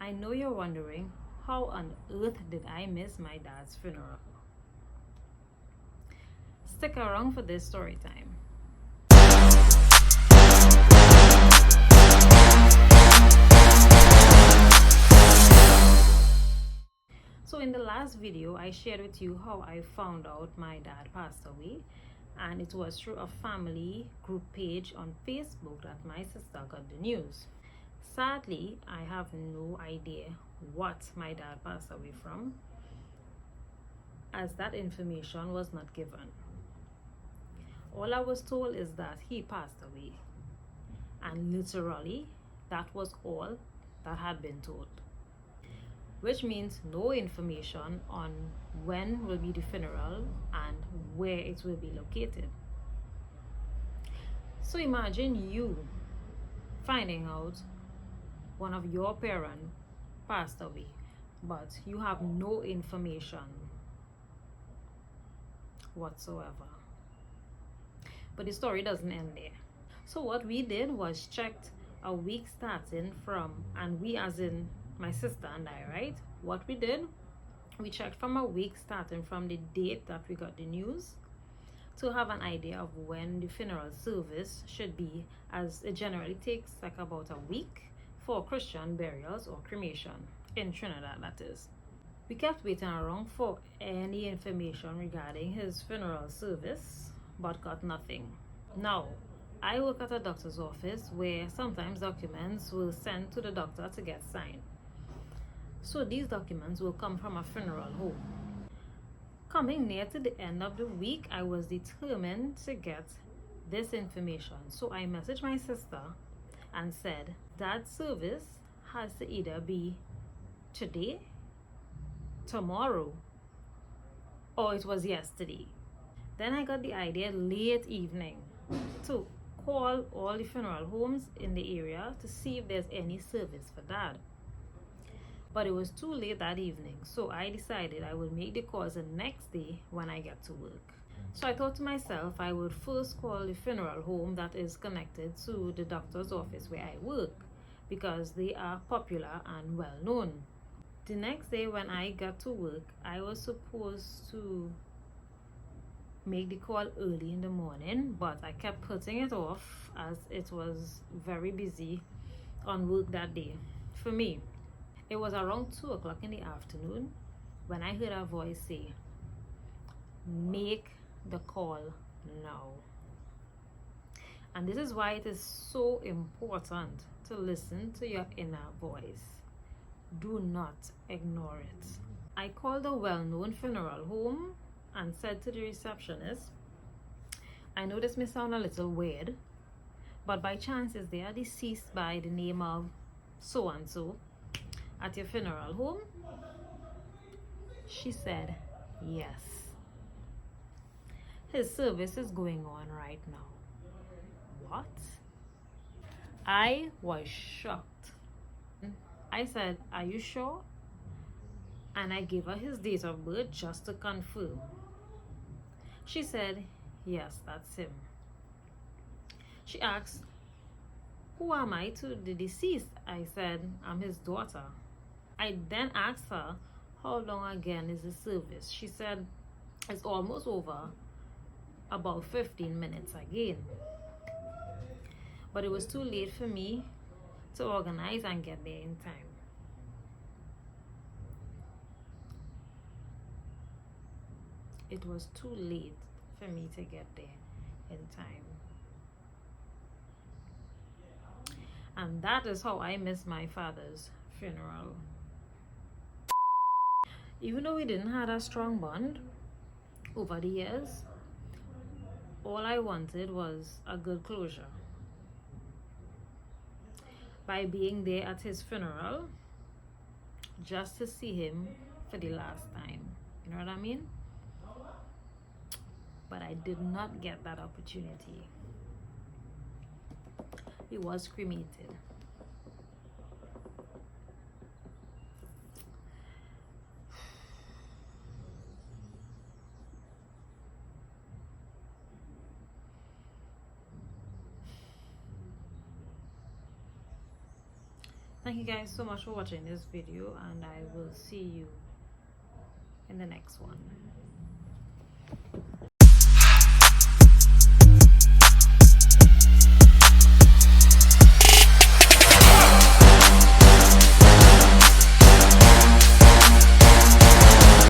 I know you're wondering, how on earth did I miss my dad's funeral? Stick around for this story time. So in the last video, I shared with you how I found out my dad passed away, and it was through a family group page on Facebook that my sister got the news. Sadly, I have no idea what my dad passed away from, as that information was not given. All I was told is that he passed away, and literally that was all that had been told, which means no information on when will be the funeral and where it will be located. So imagine you finding out one of your parents passed away, but you have no information whatsoever. But the story doesn't end there. So what we did was checked a week starting from, and we as in my sister and I, right? What we did, we checked from a week starting from the date that we got the news to have an idea of when the funeral service should be, as it generally takes like about a week for Christian burials or cremation in Trinidad, that is. We kept waiting around for any information regarding his funeral service, but got nothing. Now, I work at a doctor's office where sometimes documents will send to the doctor to get signed. So these documents will come from a funeral home. Coming near to the end of the week, I was determined to get this information. So I messaged my sister and said, that service has to either be today, tomorrow, or it was yesterday. Then I got the idea late evening to call all the funeral homes in the area to see if there's any service for Dad. But it was too late that evening, so I decided I would make the calls the next day when I get to work. So I thought to myself I would first call the funeral home that is connected to the doctor's office where I work, because they are popular and well known. The next day when I got to work, I was supposed to make the call early in the morning, but I kept putting it off as it was very busy on work that day for me. It was around 2 o'clock in the afternoon when I heard a voice say, make the call now. And this is why it is so important to listen to your inner voice. Do not ignore it. I called a well-known funeral home and said to the receptionist, I know this may sound a little weird, but by chance is there a deceased by the name of so-and-so at your funeral home? She said, yes. His service is going on right now. What? I was shocked. I said, are you sure? And I gave her his date of birth just to confirm. She said, yes, that's him. She asked, who am I to the deceased? I said, I'm his daughter. I then asked her, how long again is the service? She said, it's almost over, about 15 minutes again. But it was too late for me to organize and get there in time. It was too late for me to get there in time. And that is how I missed my father's funeral. Even though we didn't have a strong bond over the years, all I wanted was a good closure. By being there at his funeral, just to see him for the last time. You know what I mean? But I did not get that opportunity. He was cremated. Thank you guys so much for watching this video, and I will see you in the next one.